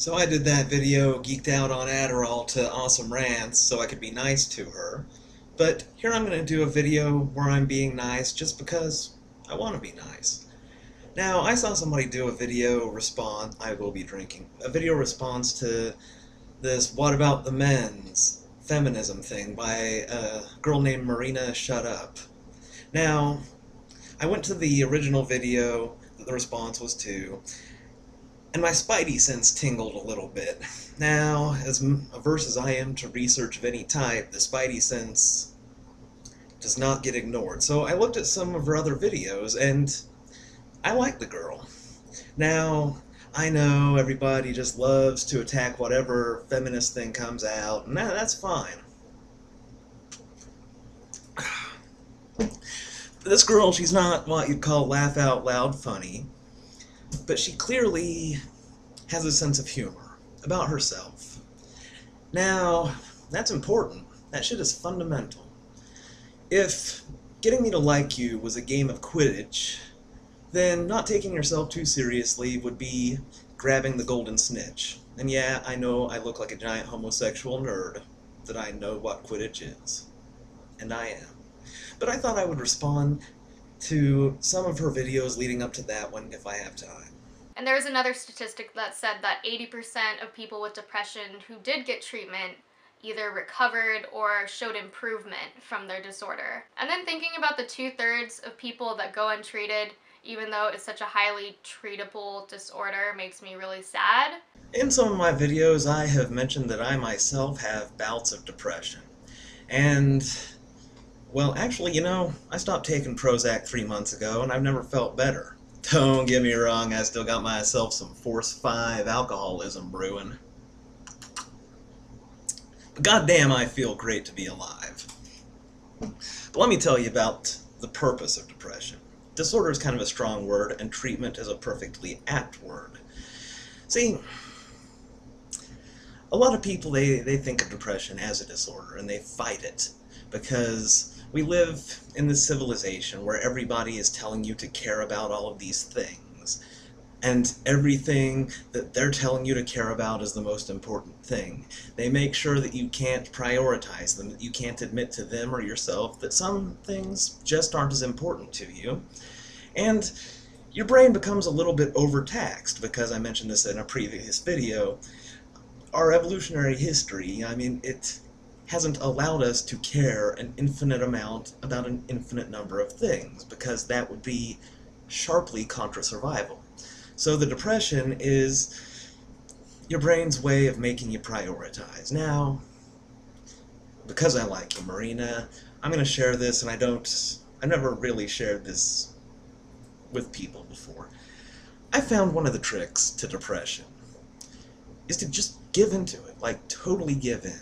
So I did that video, geeked out on Adderall to awesome rants so I could be nice to her. But here I'm going to do a video where I'm being nice just because I want to be nice. Now, I saw somebody do a video response, I will be drinking, a video response to this What About the Men's feminism thing by a girl named Marina Shut Up. Now, I went to the original video that the response was to, and my spidey sense tingled a little bit. Now, as averse as I am to research of any type, the spidey sense does not get ignored. So I looked at some of her other videos, and I like the girl. Now, I know everybody just loves to attack whatever feminist thing comes out, and that's fine. This girl, she's not what you'd call laugh out loud funny, but she clearly has a sense of humor about herself. Now, that's important. That shit is fundamental. If getting me to like you was a game of Quidditch, then not taking yourself too seriously would be grabbing the golden snitch. And yeah, I know I look like a giant homosexual nerd, that I know what Quidditch is. And I am. But I thought I would respond to some of her videos leading up to that one if I have time. And there was another statistic that said that 80% of people with depression who did get treatment either recovered or showed improvement from their disorder. And then thinking about the 2/3 of people that go untreated, even though it's such a highly treatable disorder, makes me really sad. In some of my videos, I have mentioned that I myself have bouts of depression. And, well, actually, I stopped taking Prozac 3 months ago, and I've never felt better. Don't get me wrong, I still got myself some Force 5 alcoholism brewing. But goddamn, I feel great to be alive. But let me tell you about the purpose of depression. Disorder is kind of a strong word, and treatment is a perfectly apt word. See, a lot of people, they think of depression as a disorder, and they fight it, because we live in this civilization where everybody is telling you to care about all of these things, and everything that they're telling you to care about is the most important thing. They make sure that you can't prioritize them, that you can't admit to them or yourself that some things just aren't as important to you, and your brain becomes a little bit overtaxed, because I mentioned this in a previous video. Our evolutionary history, it hasn't allowed us to care an infinite amount about an infinite number of things, because that would be sharply contra survival. So the depression is your brain's way of making you prioritize. Now, because I like you, Marina, I'm going to share this, and I never really shared this with people before. I found one of the tricks to depression is to just give into it, like totally give in.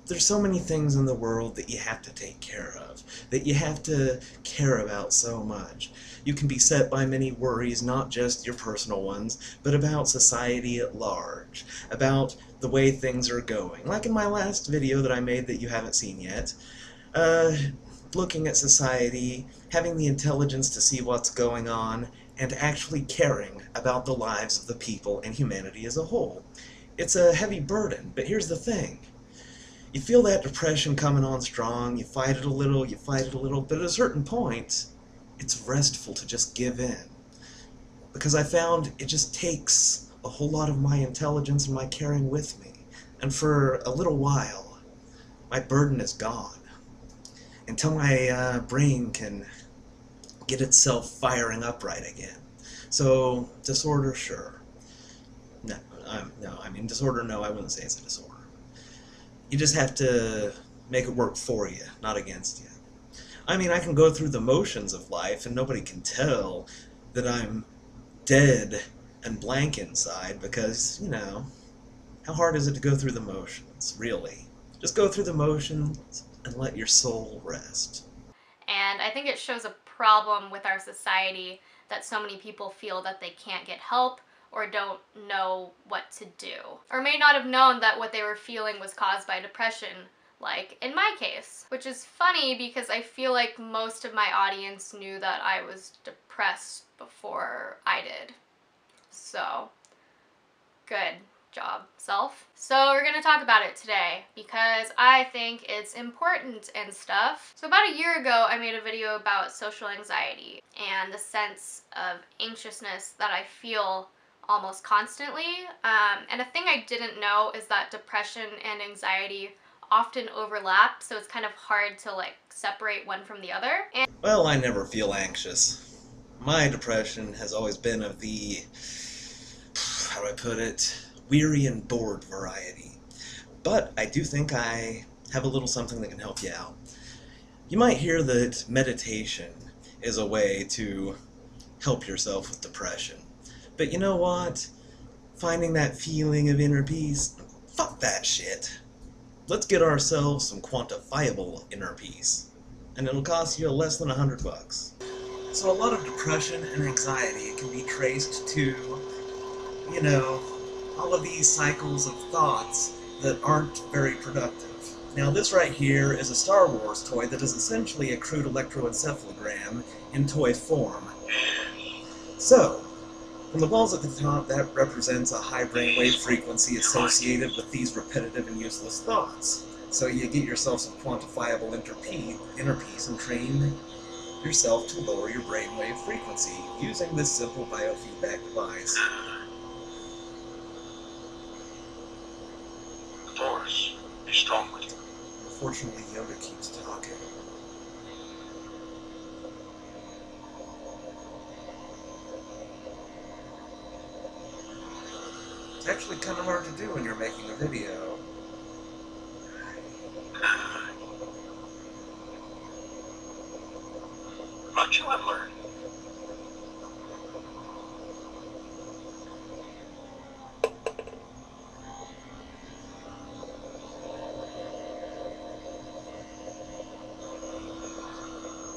There's so many things in the world that you have to take care of, that you have to care about so much. You can be set by many worries, not just your personal ones, but about society at large, about the way things are going. Like in my last video that I made that you haven't seen yet, looking at society, having the intelligence to see what's going on, and actually caring about the lives of the people and humanity as a whole. It's a heavy burden, but here's the thing. You feel that depression coming on strong, you fight it a little, but at a certain point, it's restful to just give in. Because I found it just takes a whole lot of my intelligence and my caring with me. And for a little while, my burden is gone. Until my brain can get itself firing up right again. So, disorder, sure. No, disorder, no, I wouldn't say it's a disorder. You just have to make it work for you, not against you. I can go through the motions of life, and nobody can tell that I'm dead and blank inside, because, how hard is it to go through the motions, really? Just go through the motions and let your soul rest. And I think it shows a problem with our society that so many people feel that they can't get help or don't know what to do. Or may not have known that what they were feeling was caused by depression, like in my case. Which is funny because I feel like most of my audience knew that I was depressed before I did. So Good job, self. So we're gonna talk about it today because I think it's important and stuff. So about a year ago, I made a video about social anxiety and the sense of anxiousness that I feel almost constantly. And a thing I didn't know is that depression and anxiety often overlap, so it's kind of hard to like separate one from the other. And Well, I never feel anxious. My depression has always been of the, how do I put it, weary and bored variety. But I do think I have a little something that can help you out. You might hear that meditation is a way to help yourself with depression. But you know what? Finding that feeling of inner peace, fuck that shit. Let's get ourselves some quantifiable inner peace. And it'll cost you less than $100. So a lot of depression and anxiety can be traced to, you know, all of these cycles of thoughts that aren't very productive. Now this right here is a Star Wars toy that is essentially a crude electroencephalogram in toy form. So, from the balls at the top, that represents a high brainwave frequency associated with these repetitive and useless thoughts. So you get yourself some quantifiable inner peace and train yourself to lower your brainwave frequency using this simple biofeedback device. The Force, be strong with you. Unfortunately, Yoda keeps talking. It's actually kind of hard to do when you're making a video. Much you have learned.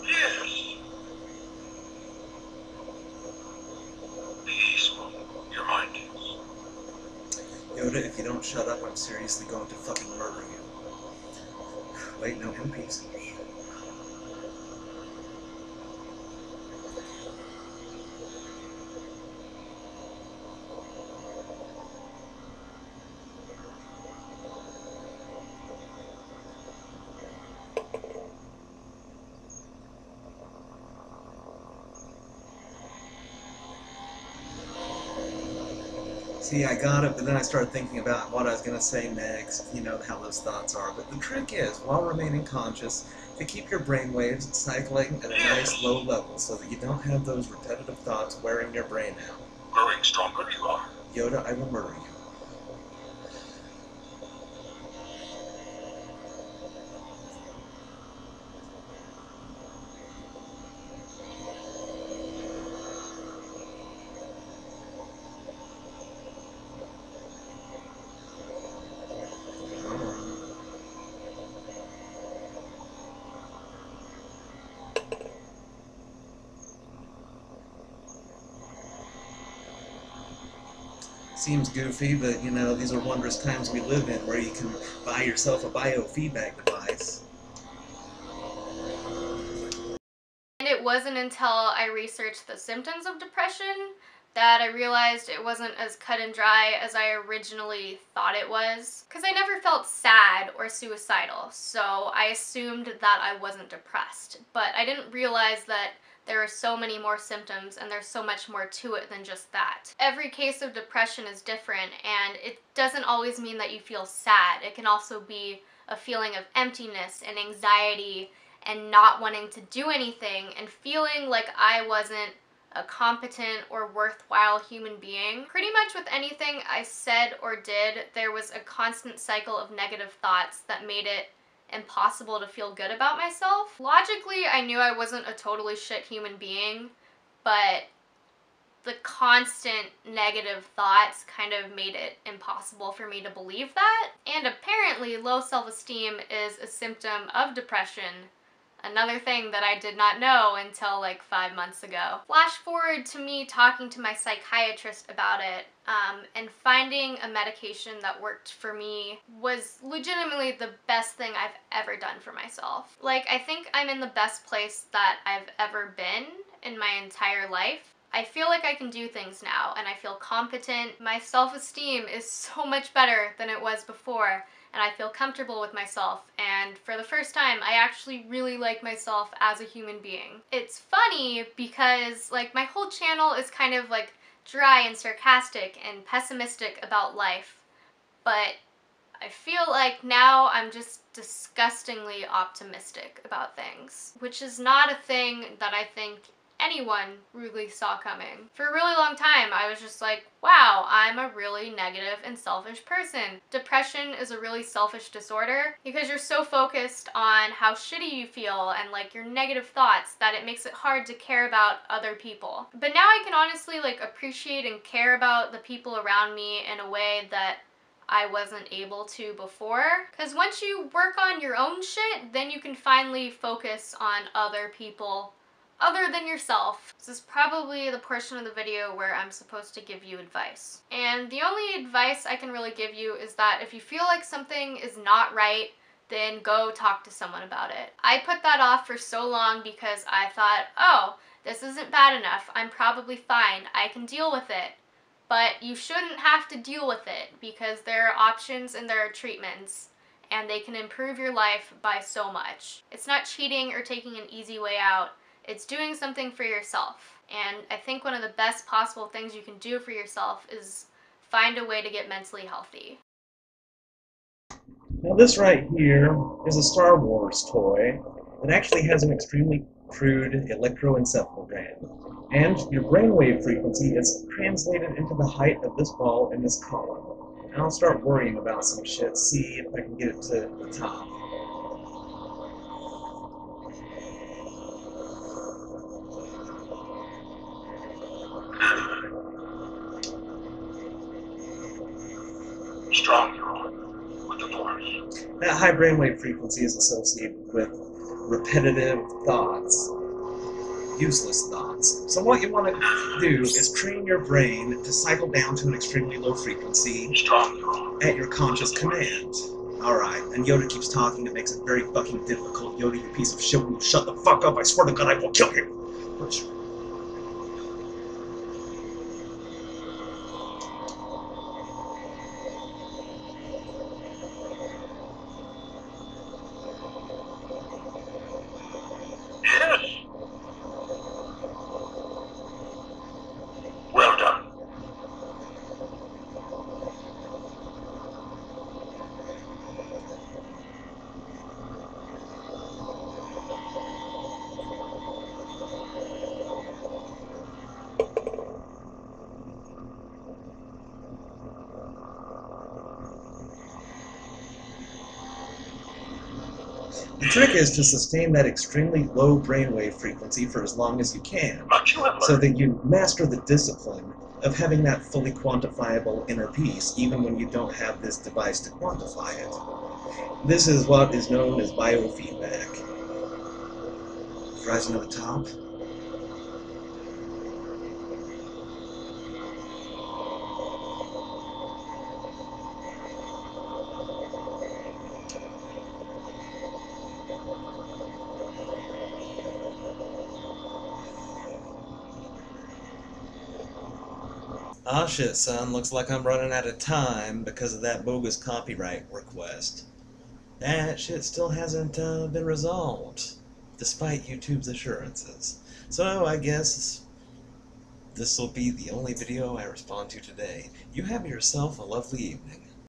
Yes. Peaceful, your mind is. Yoda, if you don't shut up, I'm seriously going to fucking murder you. Wait, no, in peace. See, I got it, but then I started thinking about what I was going to say next, you know, how those thoughts are. But the trick is, while remaining conscious, to keep your brainwaves cycling at a nice low level so that you don't have those repetitive thoughts wearing your brain out. Growing stronger you are. Yoda, I will murder you. Seems goofy, but you know, these are wondrous times we live in where you can buy yourself a biofeedback device. And it wasn't until I researched the symptoms of depression that I realized it wasn't as cut and dry as I originally thought it was. Because I never felt sad or suicidal, so I assumed that I wasn't depressed. But I didn't realize that there are so many more symptoms and there's so much more to it than just that. Every case of depression is different, and it doesn't always mean that you feel sad. It can also be a feeling of emptiness and anxiety and not wanting to do anything and feeling like I wasn't a competent or worthwhile human being. Pretty much with anything I said or did, there was a constant cycle of negative thoughts that made it impossible to feel good about myself. Logically, I knew I wasn't a totally shit human being, but the constant negative thoughts kind of made it impossible for me to believe that. And apparently, low self-esteem is a symptom of depression. Another thing that I did not know until like 5 months ago. Flash forward to me talking to my psychiatrist about it, and finding a medication that worked for me was legitimately the best thing I've ever done for myself. Like, I think I'm in the best place that I've ever been in my entire life. I feel like I can do things now, and I feel competent. My self-esteem is so much better than it was before, and I feel comfortable with myself, and for the first time, I actually really like myself as a human being. It's funny because, like, my whole channel is kind of, like, dry and sarcastic and pessimistic about life, but I feel like now I'm just disgustingly optimistic about things, which is not a thing that I think anyone really saw coming. For a really long time, I was just like, wow, I'm a really negative and selfish person. Depression is a really selfish disorder because you're so focused on how shitty you feel and like your negative thoughts that it makes it hard to care about other people. But now I can honestly like appreciate and care about the people around me in a way that I wasn't able to before. Because once you work on your own shit, then you can finally focus on other people other than yourself. This is probably the portion of the video where I'm supposed to give you advice. And the only advice I can really give you is that if you feel like something is not right, then go talk to someone about it. I put that off for so long because I thought, oh, this isn't bad enough. I'm probably fine. I can deal with it. But you shouldn't have to deal with it because there are options and there are treatments, and they can improve your life by so much. It's not cheating or taking an easy way out. It's doing something for yourself. And I think one of the best possible things you can do for yourself is find a way to get mentally healthy. Now this right here is a Star Wars toy that actually has an extremely crude electroencephalogram. And your brainwave frequency is translated into the height of this ball in this column. And I'll start worrying about some shit, see if I can get it to the top. Strong you are with the Force. That high brainwave frequency is associated with repetitive thoughts, useless thoughts. So what you want to do is train your brain to cycle down to an extremely low frequency Strong you are. at your conscious command. Alright, and Yoda keeps talking, it makes it very fucking difficult. Yoda, you piece of shit, will you shut the fuck up? I swear to God, I will kill you! Push. Yes. Well done. The trick is to sustain that extremely low brainwave frequency for as long as you can, Much you have so learned. that you master the discipline of having that fully quantifiable inner peace, even when you don't have this device to quantify it. This is what is known as biofeedback. Rising to the top. Ah shit, son, looks like I'm running out of time because of that bogus copyright request. That shit still hasn't been resolved, despite YouTube's assurances. So I guess this will be the only video I respond to today. You have yourself a lovely evening.